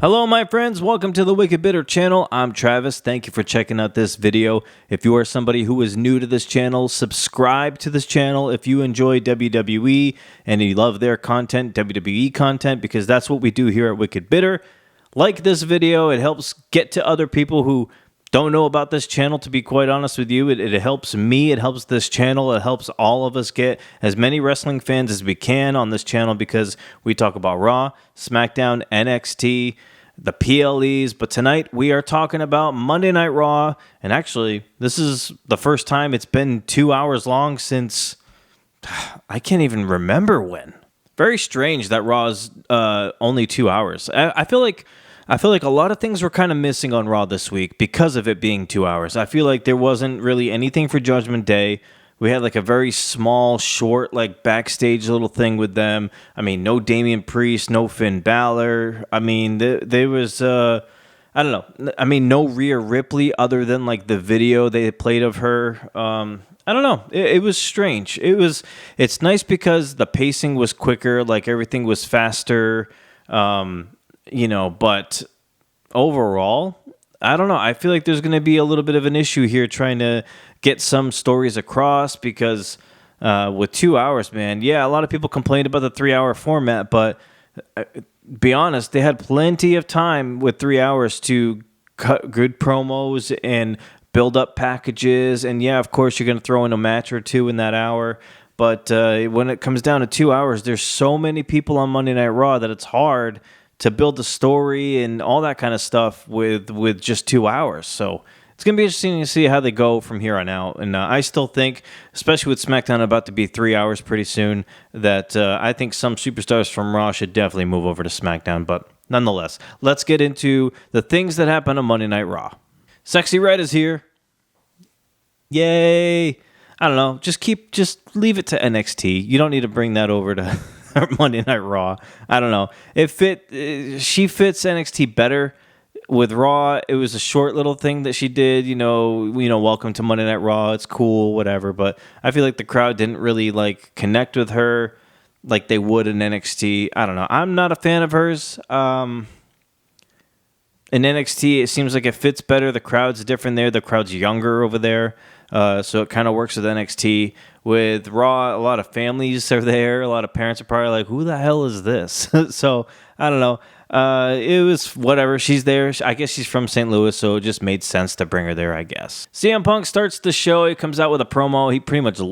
Hello my friends, welcome to the Wicked Bitter channel. I'm Travis. Thank you for checking out this video. If you are somebody who is new to this channel, subscribe to this channel if you enjoy WWE and you love their content, WWE content, because that's what we do here at Wicked Bitter. Like this video, it helps get to other people who don't know about this channel, to be quite honest with you. It helps me, it helps this channel, it helps all of us get as many wrestling fans as we can on this channel because we talk about Raw, SmackDown, NXT, the PLEs, but tonight we are talking about Monday Night Raw, and actually, this is the first time it's been 2 hours long since, I can't even remember when. Very strange that Raw is only 2 hours. I feel like a lot of things were kind of missing on Raw this week because of it being 2 hours. I feel like there wasn't really anything for Judgment Day. We had like a very small, short, like backstage little thing with them. I mean, no Damian Priest, no Finn Balor. I mean, there was, I don't know. I mean, no Rhea Ripley other than like the video they played of her. I don't know. It was strange. It's nice because the pacing was quicker, like everything was faster. But overall, I don't know. I feel like there's going to be a little bit of an issue here trying to get some stories across because with 2 hours, man, yeah, a lot of people complained about the 3 hour format, but be honest, they had plenty of time with 3 hours to cut good promos and build up packages. And yeah, of course, you're going to throw in a match or two in that hour. But when it comes down to 2 hours, there's so many people on Monday Night Raw that it's hard to build a story and all that kind of stuff with just 2 hours. So it's going to be interesting to see how they go from here on out. And I still think, especially with SmackDown about to be 3 hours pretty soon, that I think some superstars from Raw should definitely move over to SmackDown. But nonetheless, let's get into the things that happen on Monday Night Raw. Sexy Red is here. Yay. I don't know. Just leave it to NXT. You don't need to bring that over to Monday Night Raw. I don't know. She fits NXT better. With Raw, it was a short little thing that she did, welcome to Monday Night Raw. It's cool, whatever. But I feel like the crowd didn't really like connect with her like they would in NXT. I don't know. I'm not a fan of hers. In NXT, it seems like it fits better. The crowd's different there. The crowd's younger over there. So it kind of works with NXT. With Raw, a lot of families are there. A lot of parents are probably like, who the hell is this? So, I don't know. It was whatever. She's there. I guess she's from St. Louis, so it just made sense to bring her there, I guess. CM Punk starts the show. He comes out with a promo.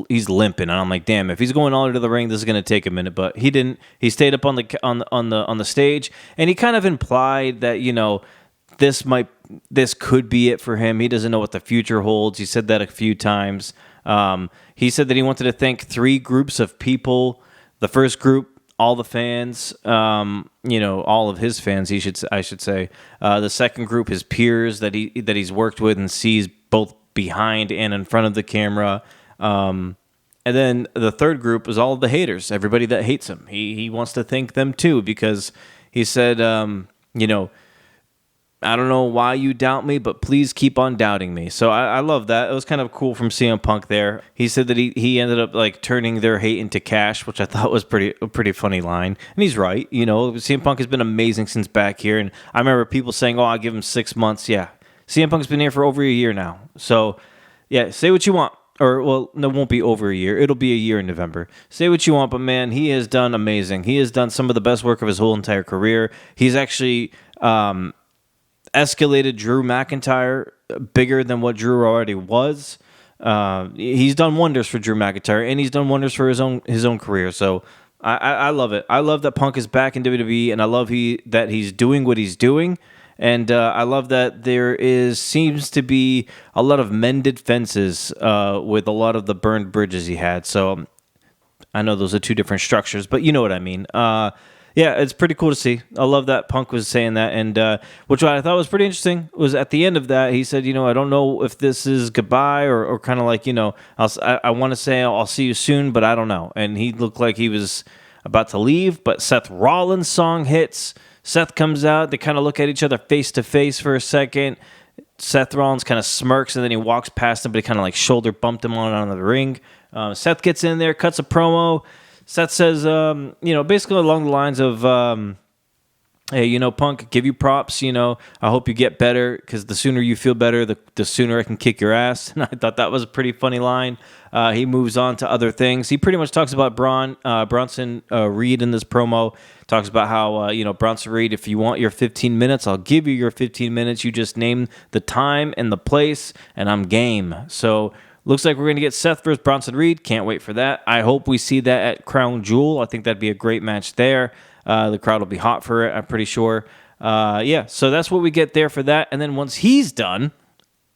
He's limping, and I'm like, damn, if he's going all the way to the ring, this is going to take a minute. But he didn't. He stayed up on the stage, and he kind of implied that, this could be it for him. He doesn't know what the future holds. He said that a few times. He said that he wanted to thank three groups of people. The first group, all the fans, all of his fans, I should say. The second group, his peers that he's worked with and sees both behind and in front of the camera. And then the third group is all of the haters, everybody that hates him. He wants to thank them too because he said, I don't know why you doubt me, but please keep on doubting me. So I love that. It was kind of cool from CM Punk there. He said that he ended up like turning their hate into cash, which I thought was a pretty funny line. And he's right. CM Punk has been amazing since back here. And I remember people saying, I'll give him 6 months. Yeah. CM Punk's been here for over a year now. So yeah, say what you want. Or, well, no, it won't be over a year. It'll be a year in November. Say what you want, but man, he has done amazing. He has done some of the best work of his whole entire career. He's actually escalated Drew McIntyre bigger than what Drew already was. He's done wonders for Drew McIntyre, and he's done wonders for his own career. So I love it. I love that Punk is back in WWE, and I love that he's doing what he's doing. And I love that there seems to be a lot of mended fences with a lot of the burned bridges he had. So I know those are two different structures, but you know what I mean. Yeah, it's pretty cool to see. I love that Punk was saying that, and which I thought was pretty interesting was at the end of that, he said, I don't know if this is goodbye or kind of like, I want to say I'll see you soon, but I don't know. And he looked like he was about to leave, but Seth Rollins' song hits. Seth comes out. They kind of look at each other face to face for a second. Seth Rollins kind of smirks, and then he walks past him, but he kind of like shoulder bumped him on the ring. Seth gets in there, cuts a promo. Seth says, basically along the lines of, hey, Punk, give you props. I hope you get better because the sooner you feel better, the sooner I can kick your ass. And I thought that was a pretty funny line. He moves on to other things. He pretty much talks about Bronson Reed in this promo. Talks about how, Bronson Reed, if you want your 15 minutes, I'll give you your 15 minutes. You just name the time and the place, and I'm game. So looks like we're going to get Seth versus Bronson Reed. Can't wait for that. I hope we see that at Crown Jewel. I think that'd be a great match there. The crowd will be hot for it, I'm pretty sure. So that's what we get there for that. And then once he's done,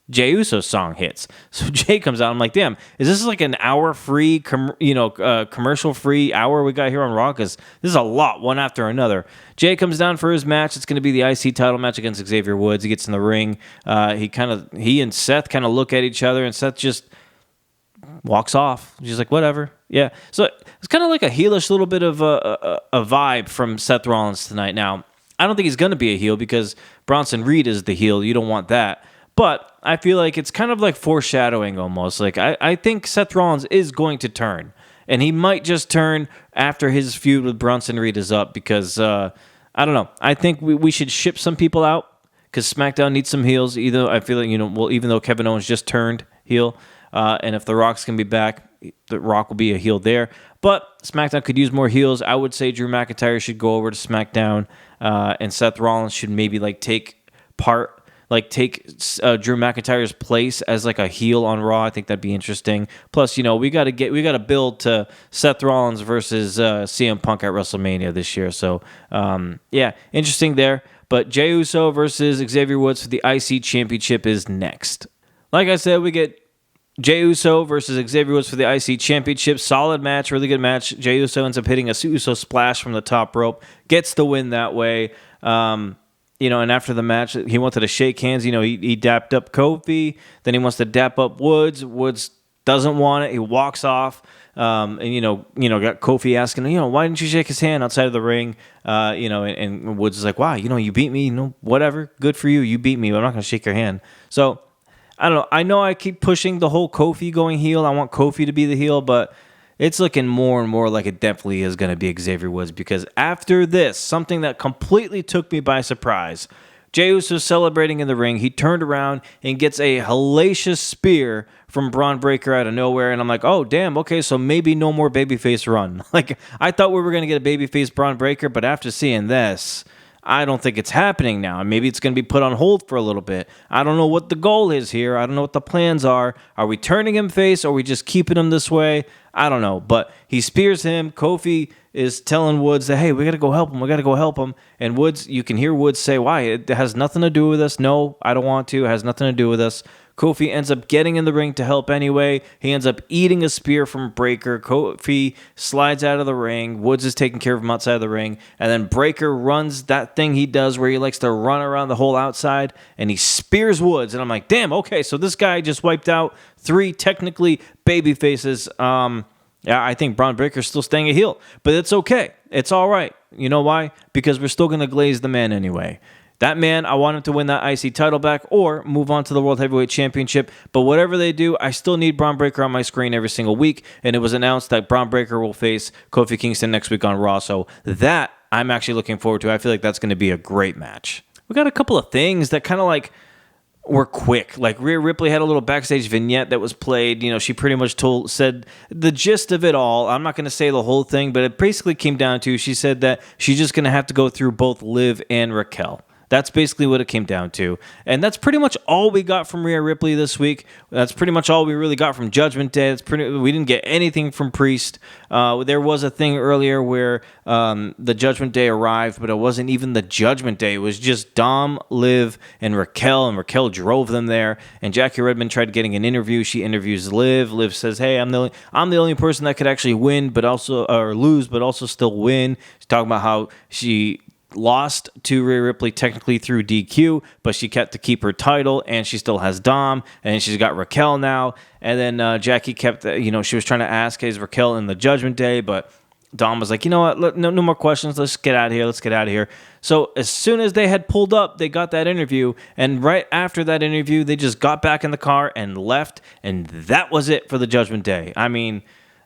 Jey Uso's song hits. So Jay comes out. I'm like, damn, is this like an hour-free, commercial-free hour we got here on Raw? Because this is a lot, one after another. Jay comes down for his match. It's going to be the IC title match against Xavier Woods. He gets in the ring. He and Seth kind of look at each other, and Seth just walks off. She's like, whatever. Yeah. So it's kind of like a heelish little bit of a vibe from Seth Rollins tonight. Now, I don't think he's going to be a heel because Bronson Reed is the heel. You don't want that. But I feel like it's kind of like foreshadowing almost. Like I think Seth Rollins is going to turn. And he might just turn after his feud with Bronson Reed is up because, I don't know. I think we should ship some people out because SmackDown needs some heels. I feel like, even though Kevin Owens just turned heel, and if The Rock's going to be back, The Rock will be a heel there. But SmackDown could use more heels. I would say Drew McIntyre should go over to SmackDown, and Seth Rollins should maybe take Drew McIntyre's place as like a heel on Raw. I think that'd be interesting. Plus, we got to build to Seth Rollins versus CM Punk at WrestleMania this year. So, interesting there. But Jey Uso versus Xavier Woods for the IC Championship is next. Like I said, we get Jey Uso versus Xavier Woods for the IC Championship. Solid match, really good match. Jey Uso ends up hitting a Uso splash from the top rope. Gets the win that way. And after the match, he wanted to shake hands. He dapped up Kofi. Then he wants to dap up Woods. Woods doesn't want it. He walks off. Got Kofi asking, why didn't you shake his hand outside of the ring? And Woods is like, wow, you beat me. Whatever. Good for you. You beat me, but I'm not going to shake your hand. So, I don't know. I know I keep pushing the whole Kofi going heel. I want Kofi to be the heel, but it's looking more and more like it definitely is going to be Xavier Woods because after this, something that completely took me by surprise, Jey Uso celebrating in the ring. He turned around and gets a hellacious spear from Braun Breaker out of nowhere, and I'm like, oh, damn, okay, so maybe no more babyface run. I thought we were going to get a babyface Braun Breaker, but after seeing this, I don't think it's happening now. Maybe it's going to be put on hold for a little bit. I don't know what the goal is here. I don't know what the plans are. Are we turning him face or are we just keeping him this way? I don't know. But he spears him. Kofi is telling Woods that, hey, we got to go help him. We got to go help him. And Woods, you can hear Woods say, why? It has nothing to do with us. No, I don't want to. It has nothing to do with us. Kofi ends up getting in the ring to help anyway. He ends up eating a spear from Breaker. Kofi slides out of the ring. Woods is taking care of him outside of the ring. And then Breaker runs that thing he does where he likes to run around the whole outside. And he spears Woods. And I'm like, damn, okay, so this guy just wiped out 3 technically baby faces. I think Braun Breaker's still staying a heel. But it's okay. It's all right. You know why? Because we're still going to glaze the man anyway. That man, I want him to win that IC title back or move on to the World Heavyweight Championship. But whatever they do, I still need Braun Breaker on my screen every single week. And it was announced that Braun Breaker will face Kofi Kingston next week on Raw. So that I'm actually looking forward to. I feel like that's going to be a great match. We got a couple of things that kind of were quick. Rhea Ripley had a little backstage vignette that was played. She pretty much said the gist of it all. I'm not going to say the whole thing, but it basically came down to she said that she's just going to have to go through both Liv and Raquel. That's basically what it came down to. And that's pretty much all we got from Rhea Ripley this week. That's pretty much all we really got from Judgment Day. We didn't get anything from Priest. There was a thing earlier where the Judgment Day arrived, but it wasn't even the Judgment Day. It was just Dom, Liv, and Raquel drove them there. And Jackie Redmond tried getting an interview. She interviews Liv. Liv says, hey, I'm the only person that could actually win, but also or lose, but also still win. She's talking about how she lost to Rhea Ripley technically through DQ, but she kept to keep her title, and she still has Dom, and she's got Raquel now. And then Jackie kept, she was trying to ask, is Raquel in the Judgment Day? But Dom was like, you know what, no more questions. Let's get out of here. So as soon as they had pulled up, they got that interview, and right after that interview, they just got back in the car and left, and that was it for the Judgment Day. I mean,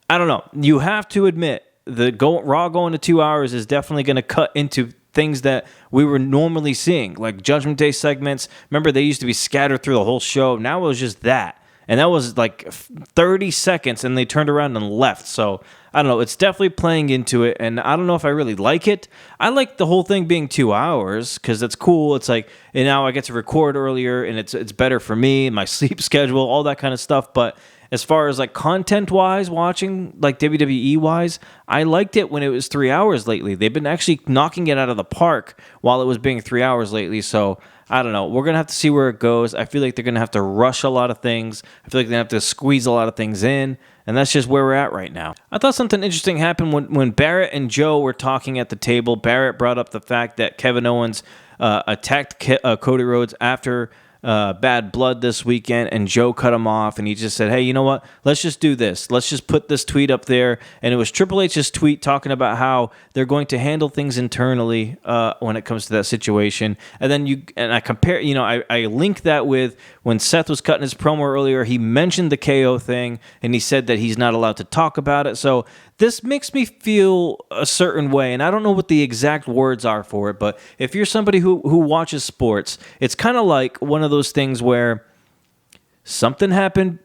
I don't know. You have to admit, Raw going to 2 hours is definitely going to cut into things that we were normally seeing, like Judgment Day segments. Remember, they used to be scattered through the whole show. Now it was just that. And that was like 30 seconds, and they turned around and left. So, I don't know. It's definitely playing into it, and I don't know if I really like it. I like the whole thing being 2 hours because it's cool. It's like, and now I get to record earlier, and it's better for me, my sleep schedule, all that kind of stuff. But as far as like content-wise, watching, like WWE-wise, I liked it when it was 3 hours lately. They've been actually knocking it out of the park while it was being 3 hours lately, so I don't know. We're going to have to see where it goes. I feel like they're going to have to rush a lot of things. I feel like they're going to have to squeeze a lot of things in, and that's just where we're at right now. I thought something interesting happened when Barrett and Joe were talking at the table. Barrett brought up the fact that Kevin Owens attacked Cody Rhodes after Bad Blood this weekend, and Joe cut him off, and he just said, hey, you know what? Let's just do this. Let's just put this tweet up there. And it was Triple H's tweet talking about how they're going to handle things internally when it comes to that situation. And then I compare, I link that with when Seth was cutting his promo earlier, he mentioned the KO thing, and he said that he's not allowed to talk about it. So this makes me feel a certain way, and I don't know what the exact words are for it, but if you're somebody who watches sports, it's kind of like one of those things where something happened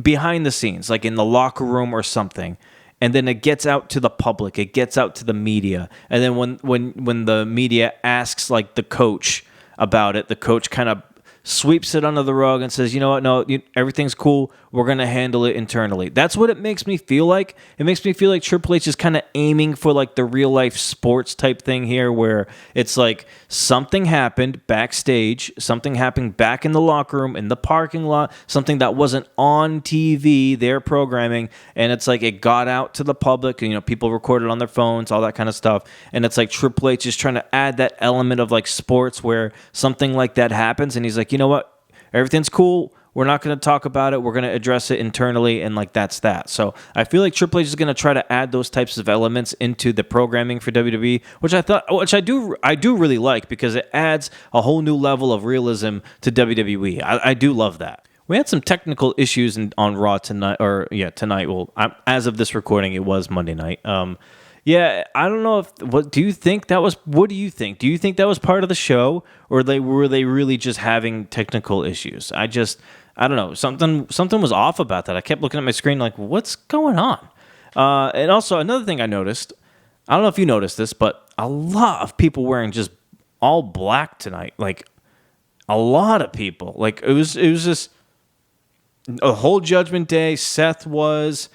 behind the scenes, like in the locker room or something, and then it gets out to the public, it gets out to the media, and then when the media asks like the coach about it, the coach kind of sweeps it under the rug and says, you know what, no, everything's cool. We're going to handle it internally. That's what it makes me feel like. It makes me feel like Triple H is kind of aiming for like the real life sports type thing here where it's like something happened backstage, something happened back in the locker room, in the parking lot, something that wasn't on TV, their programming, and it's like it got out to the public, and, people recorded on their phones, all that kind of stuff, and it's like Triple H is trying to add that element of like sports where something like that happens, and he's like, you know what, everything's cool. We're not going to talk about it. We're going to address it internally, and like that's that. So I feel like Triple H is going to try to add those types of elements into the programming for WWE, which I do really like because it adds a whole new level of realism to WWE. I do love that. We had some technical issues on Raw tonight, tonight. Well, as of this recording, it was Monday night. Yeah, I don't know what do you think that was? What do you think? Do you think that was part of the show, or were they really just having technical issues? I don't know. Something was off about that. I kept looking at my screen like, what's going on? And also another thing I noticed, I don't know if you noticed this, but a lot of people wearing just all black tonight. Like a lot of people. Like it was just a whole Judgment Day. Seth was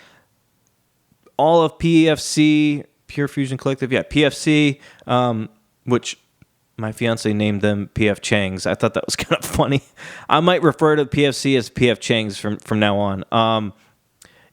all of PFC. Pure Fusion Collective, yeah, PFC, which my fiance named them PF Changs. I thought that was kind of funny. I might refer to PFC as PF Changs from now on.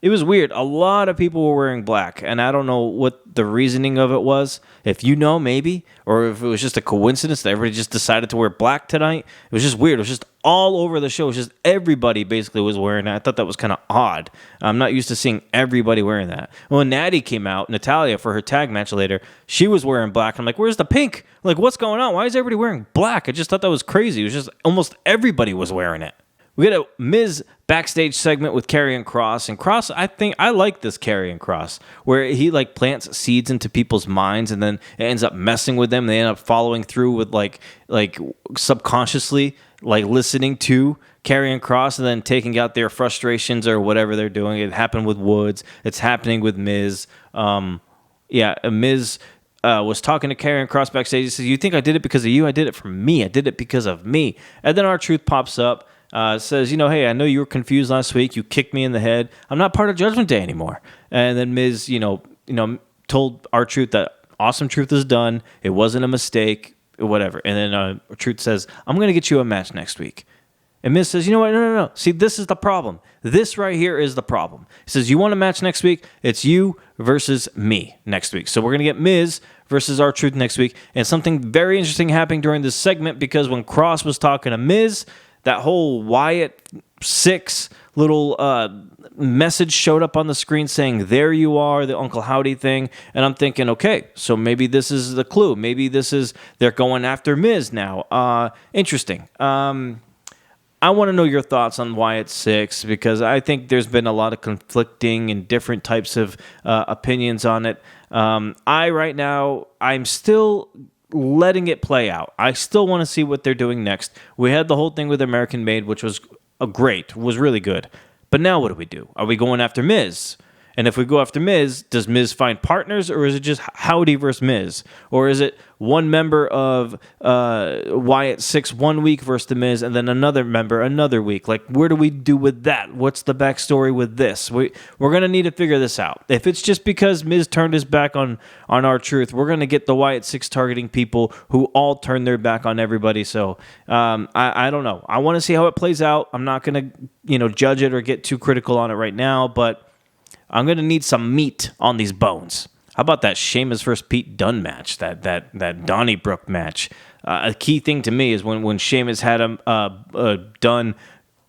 It was weird. A lot of people were wearing black, and I don't know what the reasoning of it was. If you know, maybe, or if it was just a coincidence that everybody just decided to wear black tonight. It was just weird. It was just all over the show. It was just everybody basically was wearing that. I thought that was kind of odd. I'm not used to seeing everybody wearing that. When Natty came out, Natalia, for her tag match later, she was wearing black. I'm like, where's the pink? Like, what's going on? Why is everybody wearing black? I just thought that was crazy. It was just almost everybody was wearing it. We had a Miz backstage segment with Karrion Kross, and Kross, I like this Karrion Kross, where he like plants seeds into people's minds, and then it ends up messing with them. They end up following through with like subconsciously like listening to Karrion Kross and then taking out their frustrations or whatever they're doing. It happened with Woods. It's happening with Miz. Miz was talking to Karrion Kross backstage. He says, "You think I did it because of you? I did it for me. I did it because of me." And then R-Truth pops up. Says, hey, I know you were confused last week. You kicked me in the head. I'm not part of Judgment Day anymore. And then Miz, told R-Truth that Awesome Truth is done. It wasn't a mistake, whatever. And then Truth says, I'm going to get you a match next week. And Miz says, you know what? No. See, this is the problem. This right here is the problem. He says, you want a match next week? It's you versus me next week. So we're going to get Miz versus R-Truth next week. And something very interesting happening during this segment, because when Kross was talking to Miz, that whole Wyatt 6 little message showed up on the screen saying, there you are, the Uncle Howdy thing. And I'm thinking, okay, so maybe this is the clue. Maybe they're going after Miz now. Interesting. I want to know your thoughts on Wyatt 6, because I think there's been a lot of conflicting and different types of opinions on it. I'm still letting it play out. I still want to see what they're doing next. We had the whole thing with American Made, which was was really good. But now what do? Are we going after Miz? And if we go after Miz, does Miz find partners, or is it just Howdy versus Miz? Or is it one member of Wyatt 6 1 week versus the Miz, and then another member another week? Like, where do we do with that? What's the backstory with this? We're going to need to figure this out. If it's just because Miz turned his back on R-Truth, we're going to get the Wyatt 6 targeting people who all turn their back on everybody. So I don't know. I want to see how it plays out. I'm not going to judge it or get too critical on it right now, but I'm going to need some meat on these bones. How about that Sheamus versus Pete Dunne match, that Donnybrook match? A key thing to me is when Sheamus had him done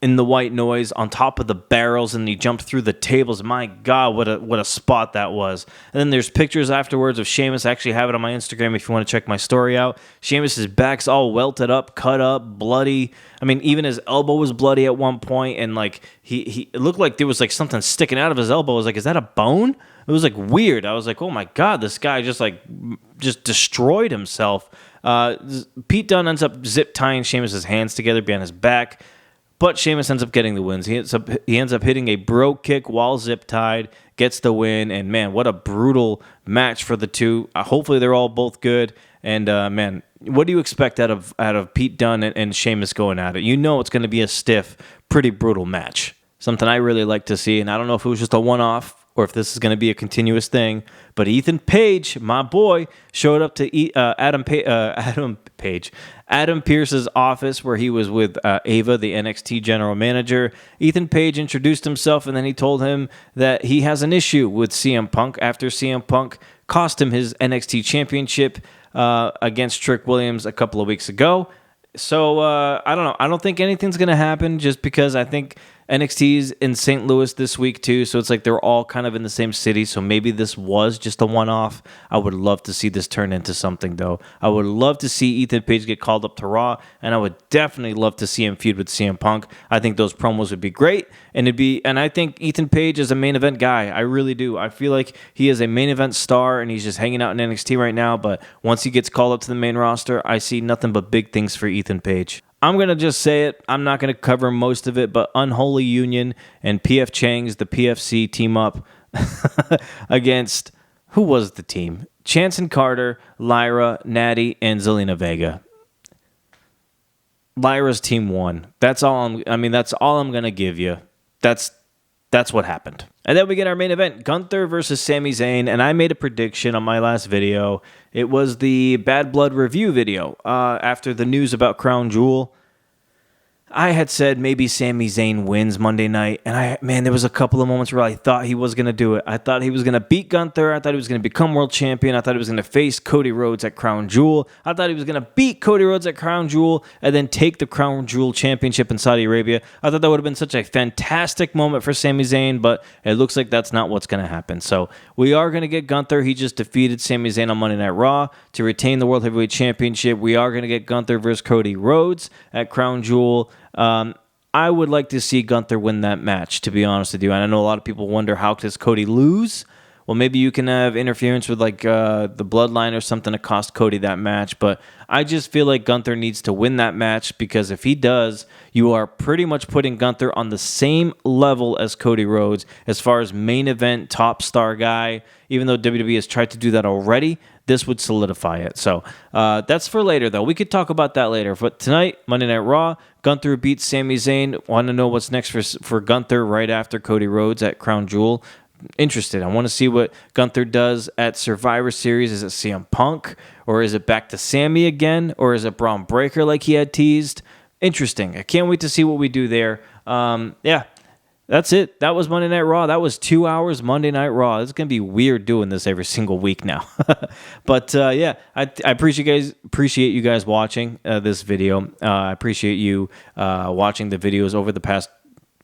in the white noise on top of the barrels and he jumped through the tables. My God, what a spot that was. And then there's pictures afterwards of Sheamus. I actually have it on my Instagram if you want to check my story out. Sheamus's back's all welted up, cut up, bloody. I mean, even his elbow was bloody at one point, and like it looked like there was like something sticking out of his elbow. I was like, is that a bone? It was like weird. I was like, oh my God, this guy just destroyed himself. Pete Dunne ends up zip tying Sheamus's hands together behind his back. But Sheamus ends up getting the wins. He ends up hitting a brogue kick while zip tied, gets the win, and man, what a brutal match for the two. Hopefully, they're all both good. And man, what do you expect out of Pete Dunne and Sheamus going at it? You know it's going to be a stiff, pretty brutal match. Something I really like to see, and I don't know if it was just a one-off or if this is going to be a continuous thing. But Ethan Page, my boy, showed up to Adam Pearce's office where he was with Ava, the NXT general manager. Ethan Page introduced himself, and then he told him that he has an issue with CM Punk after CM Punk cost him his NXT championship against Trick Williams a couple of weeks ago. So, I don't know. I don't think anything's going to happen just because I think NXT's in St. Louis this week too, so it's like they're all kind of in the same city, so maybe this was just a one-off. I would love to see this turn into something, though. I would love to see Ethan Page get called up to Raw, and I would definitely love to see him feud with CM Punk. I think those promos would be great, and I think Ethan Page is a main event guy. I really do. I feel like he is a main event star, and he's just hanging out in NXT right now, but once he gets called up to the main roster, I see nothing but big things for Ethan Page. I'm going to just say it. I'm not going to cover most of it, but Unholy Union and PF Chang's the PFC team up against, who was the team? Chance and Carter, Lyra, Natty, and Zelina Vega. Lyra's team won. That's all I'm going to give you. That's what happened. And then we get our main event, Gunther versus Sami Zayn, and I made a prediction on my last video. It was the Bad Blood review video after the news about Crown Jewel. I had said maybe Sami Zayn wins Monday night, and there was a couple of moments where I thought he was going to do it. I thought he was going to beat Gunther. I thought he was going to become world champion. I thought he was going to face Cody Rhodes at Crown Jewel. I thought he was going to beat Cody Rhodes at Crown Jewel and then take the Crown Jewel championship in Saudi Arabia. I thought that would have been such a fantastic moment for Sami Zayn, but it looks like that's not what's going to happen. So we are going to get Gunther. He just defeated Sami Zayn on Monday Night Raw to retain the World Heavyweight Championship. We are going to get Gunther versus Cody Rhodes at Crown Jewel. I would like to see Gunther win that match, to be honest with you. And I know a lot of people wonder, how does Cody lose? Well, maybe you can have interference with like the bloodline or something to cost Cody that match. But I just feel like Gunther needs to win that match, because if he does, you are pretty much putting Gunther on the same level as Cody Rhodes as far as main event top star guy. Even though WWE has tried to do that already, this would solidify it. So that's for later, though. We could talk about that later. But tonight, Monday Night Raw, Gunther beats Sami Zayn. Want to know what's next for Gunther right after Cody Rhodes at Crown Jewel? Interested. I want to see what Gunther does at Survivor Series. Is it CM Punk? Or is it back to Sammy again? Or is it Braun Breaker like he had teased? Interesting. I can't wait to see what we do there. Yeah. That's it. That was Monday Night Raw. That was 2 hours Monday Night Raw. It's going to be weird doing this every single week now. But yeah, I appreciate you guys watching this video. I appreciate you watching the videos over the past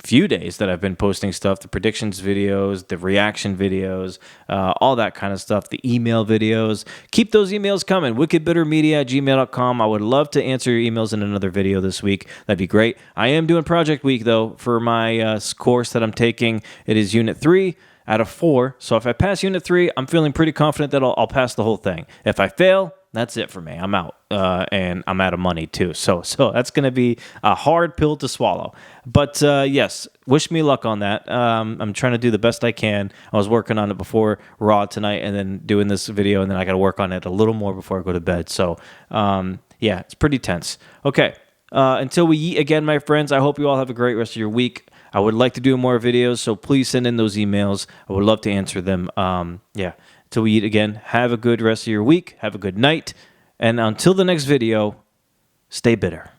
few days that I've been posting stuff, the predictions videos, the reaction videos, all that kind of stuff, the email videos. Keep those emails coming. wickedbittermedia@gmail.com. I would love to answer your emails in another video this week. That'd be great. I am doing Project Week, though, for my course that I'm taking. It is Unit 3 out of 4. So if I pass Unit 3, I'm feeling pretty confident that I'll pass the whole thing. If I fail, that's it for me. I'm out, and I'm out of money too. So that's going to be a hard pill to swallow. But yes, wish me luck on that. I'm trying to do the best I can. I was working on it before Raw tonight, and then doing this video, and then I got to work on it a little more before I go to bed. So yeah, it's pretty tense. Okay, until we eat again, my friends, I hope you all have a great rest of your week. I would like to do more videos, so please send in those emails. I would love to answer them. Yeah. Until we eat again, have a good rest of your week. Have a good night. And until the next video, stay bitter.